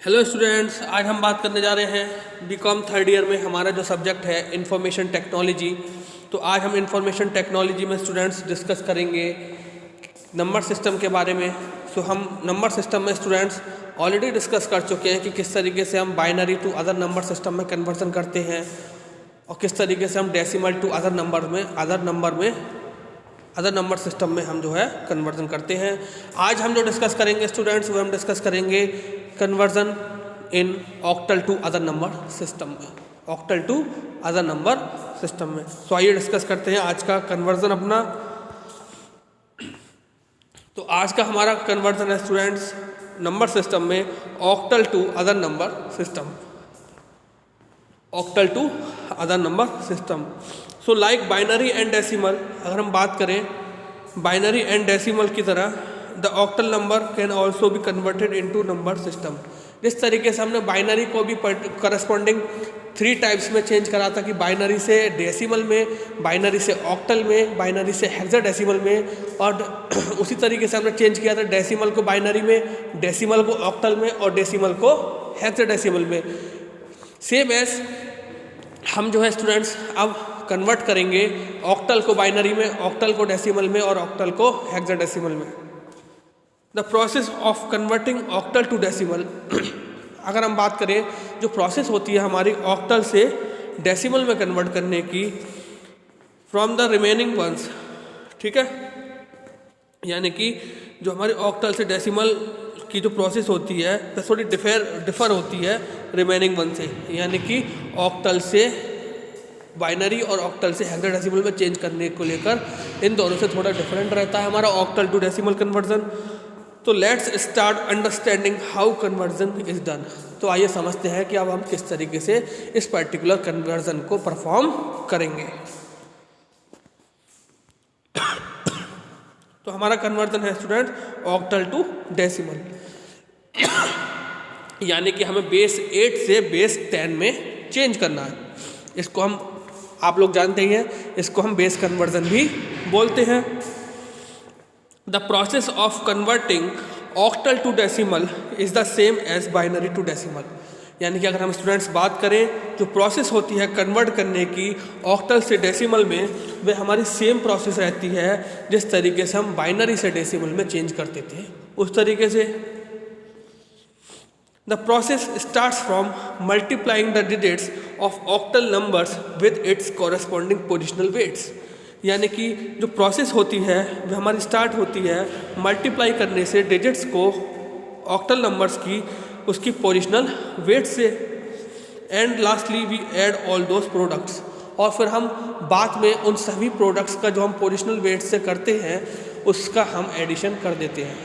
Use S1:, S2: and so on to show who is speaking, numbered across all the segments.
S1: Hello students, आज हम बात करने जा रहे हैं बीकॉम थर्ड ईयर में हमारा जो सब्जेक्ट है इंफॉर्मेशन टेक्नोलॉजी। तो आज हम इंफॉर्मेशन टेक्नोलॉजी में स्टूडेंट्स डिस्कस करेंगे नंबर सिस्टम के बारे में। सो हम नंबर सिस्टम में स्टूडेंट्स ऑलरेडी डिस्कस कर चुके हैं कि किस तरीके से हम binary to other number system में कन्वर्जन करते हैं और किस तरीके से हम decimal to other number system में हम जो है कन्वर्जन करते हैं। आज हम जो डिस्कस करेंगे स्टूडेंट्स वो हम डिस्कस करेंगे conversion in octal to other number system में, octal to other number system में। तो आइए डिस्कस करते हैं आज का कन्वर्जन अपना। तो आज का हमारा कन्वर्जन है स्टूडेंट्स नंबर सिस्टम में octal to other number system, octal to other number system. So like binary and decimal, अगर हम बात करें बाइनरी एंड डेसिमल की तरह, the octal number can also be converted into number system. जिस तरीके से हमने बाइनरी को भी करस्पॉन्डिंग 3 टाइप्स में चेंज करा था कि बाइनरी से डेसिमल में, बाइनरी से ऑक्टल में, बाइनरी से हेक्साडेसिमल में, और उसी तरीके से हमने चेंज किया था डेसिमल को बाइनरी में, डेसिमल को ऑक्टल में और डेसिमल को हेक्साडेसिमल में। सेम एज हम जो है स्टूडेंट्स अब कन्वर्ट करेंगे ऑक्टल को बाइनरी में, ऑक्टल को डेसिमल में और ऑक्टल को हेक्साडेसिमल में। The process of converting octal to decimal, अगर हम बात करें जो प्रोसेस होती है हमारी ऑक्टल से डेसिमल में कन्वर्ट करने की, फ्रॉम द रिमेनिंग वंस, ठीक है, यानी कि जो हमारी ऑक्टल से डेसिमल की जो प्रोसेस होती है वो थोड़ी डिफर होती है रिमेनिंग वन से, यानी कि ऑक्टल से बाइनरी और ऑक्टल से हेक्साडेसिमल में चेंज करने को लेकर इन दोनों से थोड़ा डिफरेंट रहता है हमारा ऑक्टल टू डेसिमल कन्वर्जन। तो let's start understanding how conversion is done. तो आइए समझते हैं कि अब हम किस तरीके से इस पर्टिकुलर कन्वर्जन को परफॉर्म करेंगे। तो हमारा कन्वर्जन है स्टूडेंट ऑक्टल टू डेसिमल, यानी कि हमें बेस 8 से बेस 10 में चेंज करना है। इसको हम, आप लोग जानते ही हैं, इसको हम बेस कन्वर्जन भी बोलते हैं। The process of converting octal to decimal is the same as binary to decimal, यानी कि अगर हम स्टूडेंट्स बात करें जो प्रोसेस होती है कन्वर्ट करने की ऑक्टल से डेसिमल में, वह हमारी सेम प्रोसेस रहती है जिस तरीके से हम बाइनरी से डेसिमल में चेंज करते थे उस तरीके से। The process starts from multiplying the digits of octal numbers with its corresponding positional weights, यानी कि जो प्रोसेस होती है वह हमारी स्टार्ट होती है मल्टीप्लाई करने से डिजिट्स को ऑक्टल नंबर्स की उसकी पोजिशनल वेट से, and lastly we add all those products, और फिर हम बाद में उन सभी प्रोडक्ट्स का जो हम पोजिशनल वेट से करते हैं उसका हम एडिशन कर देते हैं।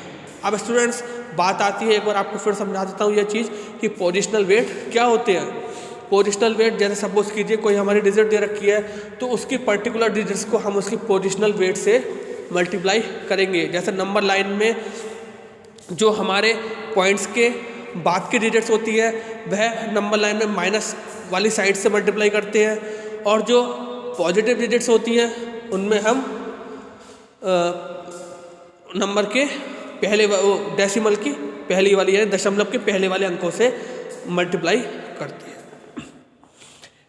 S1: अब स्टूडेंट्स बात आती है, एक बार आपको फिर समझा देता हूँ यह चीज़ कि पोजिशनल वेट क्या होते हैं। पोजिशनल वेट, जैसे सपोज कीजिए कोई हमारी डिजिट दे रखी है तो उसकी पर्टिकुलर डिजिट्स को हम उसकी पोजिशनल वेट से मल्टीप्लाई करेंगे। जैसे नंबर लाइन में जो हमारे पॉइंट्स के बाद की डिजिट्स होती है वह नंबर लाइन में माइनस वाली साइड से मल्टीप्लाई करते हैं, और जो पॉजिटिव डिजिट्स होती हैं उनमें हम नंबर के पहले डेसिमल की पहली वाली यानी दशमलव के पहले वाले अंकों से मल्टीप्लाई करते हैं।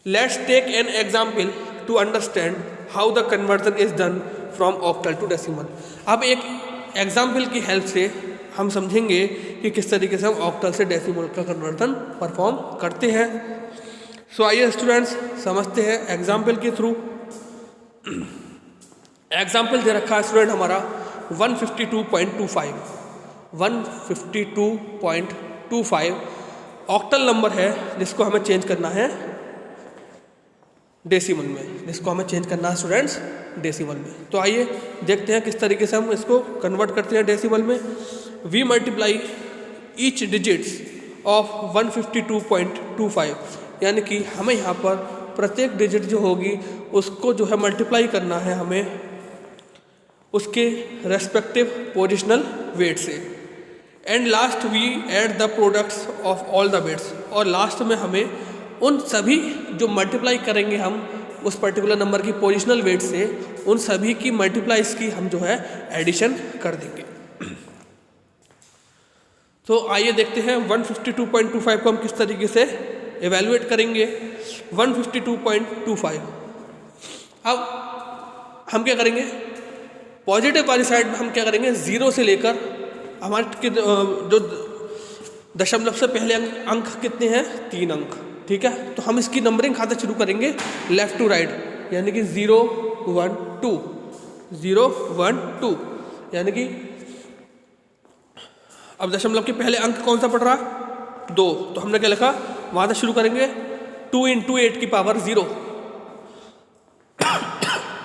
S1: Let's take an example to understand how the conversion is done from octal to decimal. अब एक एग्जाम्पल की हेल्प से हम समझेंगे कि किस तरीके से हम ऑक्टल से डेसिमल का कन्वर्जन परफॉर्म करते हैं। सो आइए स्टूडेंट्स समझते हैं एग्जाम्पल के थ्रू। एग्जाम्पल दे रखा है स्टूडेंट हमारा 152.25, 152.25 ऑक्टल नंबर है जिसको हमें चेंज करना है डेसिमल में, जिसको हमें चेंज करना है स्टूडेंट्स डेसिमल में। तो आइए देखते हैं किस तरीके से हम इसको कन्वर्ट करते हैं डेसिमल में। We multiply each digits of 152.25, यानी कि हमें यहाँ पर प्रत्येक डिजिट जो होगी उसको जो है मल्टीप्लाई करना है हमें उसके रेस्पेक्टिव पोजिशनल वेट से, and last we add the products of all the weights, और लास्ट में हमें उन सभी जो मल्टीप्लाई करेंगे हम उस पर्टिकुलर नंबर की पोजिशनल वेट से, उन सभी की मल्टीप्लाइज की हम जो है एडिशन कर देंगे। तो आइए देखते हैं 152.25 को हम किस तरीके से एवेलुएट करेंगे। 152.25 अब हम क्या करेंगे, पॉजिटिव वाली साइड में हम क्या करेंगे, 0 से लेकर हमारे जो दशमलव से पहले अंक कितने हैं, 3 अंक, ठीक है। तो हम इसकी नंबरिंग खाते शुरू करेंगे लेफ्ट टू राइट, यानी कि 0 1 2 0 1 2, यानी कि अब दशमलव के पहले अंक कौन सा पड़ रहा, 2, तो हमने क्या लिखा, वहाँ से शुरू करेंगे 2 × 8 की पावर 0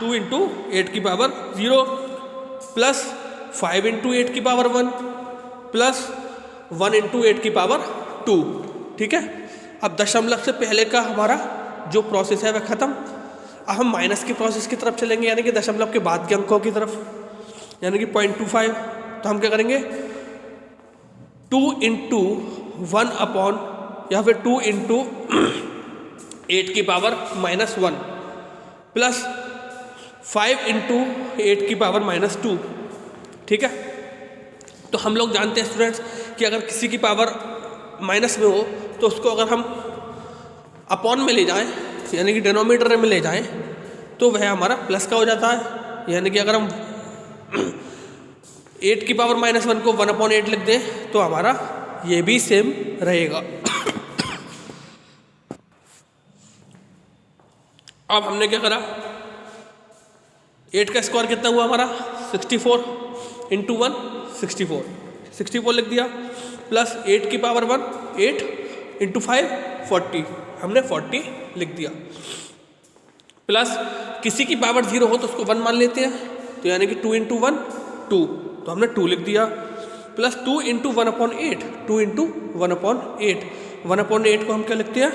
S1: 2 × 8 की पावर 0 प्लस 5 × 8 की पावर 1 प्लस 1 × 8 की पावर 2, ठीक है। अब दशमलव से पहले का हमारा जो प्रोसेस है वह खत्म। अब हम माइनस की प्रोसेस की तरफ चलेंगे, यानी कि दशमलव के बाद के अंकों की तरफ, यानी कि 0.25। तो हम क्या करेंगे, 2 × 1 अपॉन या फिर 2 × 8 की पावर -1 प्लस 5 × 8 की पावर -2, ठीक है। तो हम लोग जानते हैं स्टूडेंट्स कि अगर किसी की पावर माइनस में हो तो उसको अगर हम अपॉन में ले जाएं, यानी कि डिनोमिनेटर में ले जाएं, तो वह हमारा प्लस का हो जाता है। यानी कि अगर हम 8 की पावर -1 को 1/8 लिख दें तो हमारा ये भी सेम रहेगा। अब हमने क्या करा, 8 का स्क्वायर कितना हुआ हमारा, 64 × 1 64 लिख दिया, प्लस 8 की पावर 1 8 × 5 40, हमने 40 लिख दिया, प्लस किसी की पावर 0 हो तो उसको 1 मान लेते हैं, तो यानी कि 2 × 1 2, तो हमने 2 लिख दिया, प्लस 2 × 1/8 2 × 1/8 1/8 को हम क्या लिखते हैं,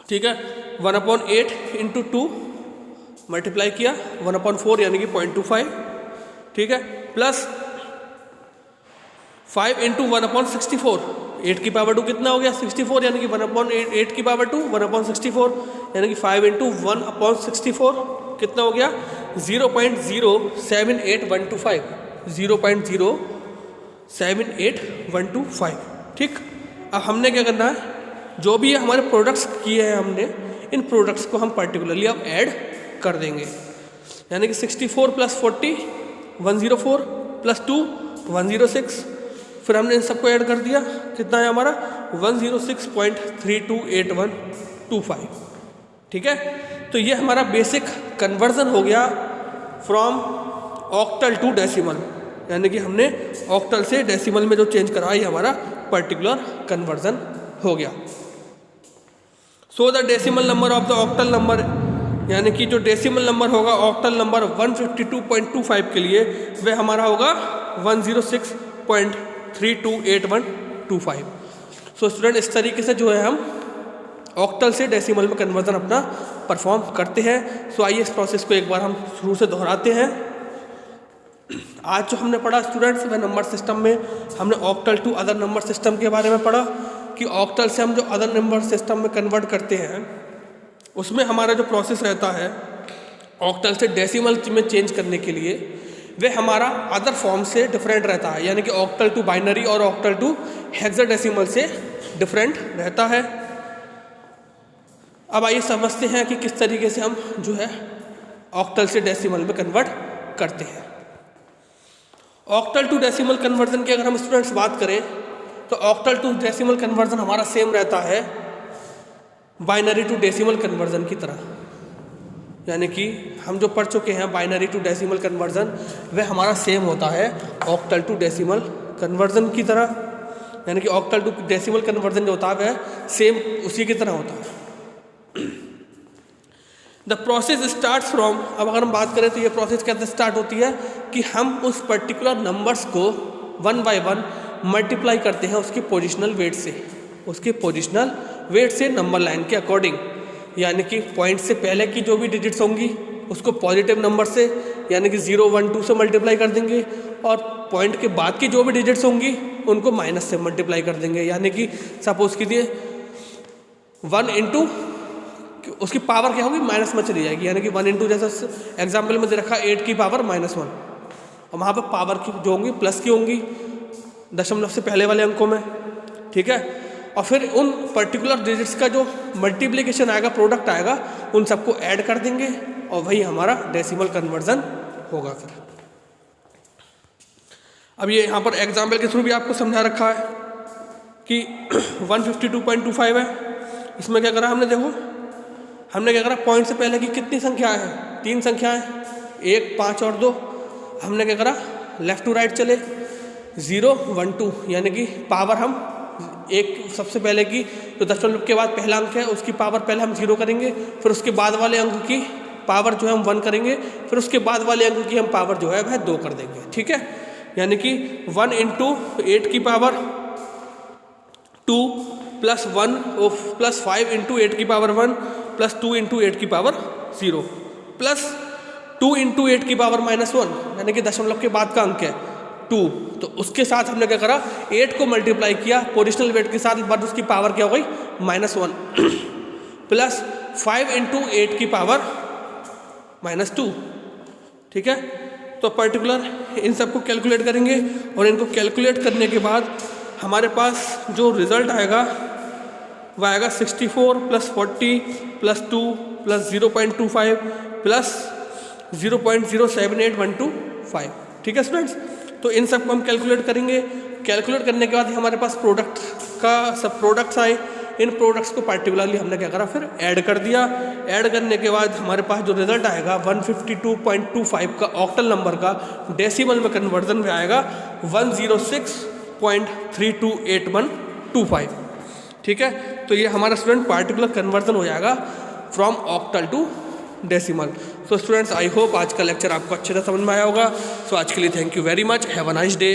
S1: ठीक है, 1/8 × 2 मल्टीप्लाई किया 1/4 यानी कि 0.25, ठीक है, प्लस 5 × 1/64 8 की पावर 2 कितना हो गया, 64, यानी कि 1/8 की पावर 2 1/64, यानी कि 5 × 1/64 कितना हो गया, 0.078125 0.078125, ठीक। अब हमने क्या करना है, जो भी हमारे प्रोडक्ट्स किए हैं हमने, इन प्रोडक्ट्स को हम पर्टिकुलरली अब ऐड कर देंगे, यानी कि 64 + 40 104 + 2 106, फिर हमने इन सबको ऐड कर दिया, कितना है हमारा 106.328125, ठीक है। तो ये हमारा बेसिक कन्वर्जन हो गया फ्रॉम ऑक्टल टू डेसिमल, यानी कि हमने ऑक्टल से डेसिमल में जो चेंज करा ये हमारा पर्टिकुलर कन्वर्जन हो गया। So the decimal number of the octal number, यानी कि जो डेसिमल नंबर होगा ऑक्टल नंबर 152.25 के लिए वह हमारा होगा 106.328125। सो स्टूडेंट इस तरीके से जो है हम ऑक्टल से डेसिमल में कन्वर्जन अपना परफॉर्म करते हैं। सो आइए इस प्रोसेस को एक बार हम शुरू से दोहराते हैं। आज जो हमने पढ़ा स्टूडेंट्स, वह नंबर सिस्टम में हमने octal to other number system के बारे में पढ़ा कि ऑक्टल से हम जो अदर नंबर सिस्टम में कन्वर्ट करते हैं उसमें हमारा जो प्रोसेस रहता है ऑक्टल से डेसिमल में चेंज करने के लिए, वह हमारा अदर फॉर्म से डिफरेंट रहता है, यानी कि ऑक्टल टू बाइनरी और ऑक्टल टू हेक्साडेसिमल से डिफरेंट रहता है। अब आइए समझते हैं कि किस तरीके से हम जो है ऑक्टल से डेसिमल में कन्वर्ट करते हैं। ऑक्टल टू डेसिमल कन्वर्जन की अगर हम स्टूडेंट्स बात करें तो ऑक्टल टू डेसिमल कन्वर्जन हमारा सेम रहता है बाइनरी टू डेसिमल कन्वर्जन की तरह, यानी कि हम जो पढ़ चुके हैं बाइनरी टू डेसिमल कन्वर्जन वह हमारा सेम होता है ऑक्टल टू डेसिमल कन्वर्जन की तरह, यानी कि ऑक्टल टू डेसिमल कन्वर्जन जो होता है वह सेम उसी की तरह होता है। द प्रोसेस स्टार्ट्स फ्रॉम, अब अगर हम बात करें तो ये प्रोसेस कैसे स्टार्ट होती है कि हम उस पर्टिकुलर नंबर्स को 1 by 1 मल्टीप्लाई करते हैं उसके पोजिशनल वेट से, उसके पोजिशनल वेट से नंबर लाइन के अकॉर्डिंग, यानी कि पॉइंट से पहले की जो भी डिजिट्स होंगी उसको पॉजिटिव नंबर से यानी कि 0 1 2 से मल्टीप्लाई कर देंगे, और पॉइंट के बाद की जो भी डिजिट्स होंगी उनको माइनस से मल्टीप्लाई कर देंगे, यानी कि सपोज कीजिए 1 इंटू उसकी पावर क्या होगी माइनस में चली जाएगी, यानी कि 1 इंटू जैसा एग्जाम्पल में दे रखा 8 की पावर -1, और वहाँ पर पावर की जो होंगी प्लस की होंगी, दशमलव से पहले वाले अंकों में, ठीक है। और फिर उन पर्टिकुलर डिजिट्स का जो मल्टीप्लिकेशन आएगा, प्रोडक्ट आएगा, उन सबको ऐड कर देंगे और वही हमारा डेसिमल कन्वर्जन होगा। फिर अब ये यहाँ पर एग्जाम्पल के थ्रू भी आपको समझा रखा है कि 152.25 है। इसमें क्या करा हमने, देखो हमने क्या करा, पॉइंट से पहले की कितनी संख्याएं हैं, 3 संख्याएं, 1, 5 और 2। हमने क्या करा, लेफ्ट टू राइट चले, 0, 1, 2, यानी कि पावर हम एक सबसे पहले की जो दशमलव के बाद पहला अंक है उसकी पावर पहले हम 0 करेंगे, फिर उसके बाद वाले अंक की पावर जो है हम 1 करेंगे, फिर उसके बाद वाले अंक की हम पावर जो है वह 2 कर देंगे, ठीक है। यानी कि 1 × 8 की पावर 2 प्लस 1 प्लस 5 × 8 की पावर 1 प्लस 2 × 8 की पावर 0 प्लस 2 × 8 की पावर -1, यानी कि दशमलव के बाद का अंक है 2। तो उसके साथ हमने क्या करा, 8 को मल्टीप्लाई किया पोजिशनल वेट के साथ, बाद उसकी पावर क्या हो गई, -1 प्लस 5 × 8 की पावर -2, ठीक है। तो पर्टिकुलर इन सबको कैलकुलेट करेंगे और इनको कैलकुलेट करने के बाद हमारे पास जो रिजल्ट आएगा वह आएगा 64 + 40 + 2 + 0.25 + 0.078125, ठीक है स्टूडेंट्स। तो इन सबको हम कैलकुलेट करेंगे। कैलकुलेट करने के बाद हमारे पास प्रोडक्ट का सब प्रोडक्ट्स आए। इन प्रोडक्ट्स को पार्टिकुलरली हमने क्या करा, फिर ऐड कर दिया। ऐड करने के बाद हमारे पास जो रिजल्ट आएगा 152.25 का ऑक्टल नंबर का डेसिमल में कन्वर्जन में आएगा 106.328125, ठीक है। तो ये हमारा स्टूडेंट पार्टिकुलर कन्वर्जन हो जाएगा from octal to decimal. So students, I hope आज का लेक्चर आपको अच्छे से समझ में आया होगा। सो आज के लिए thank you very much, have a nice day.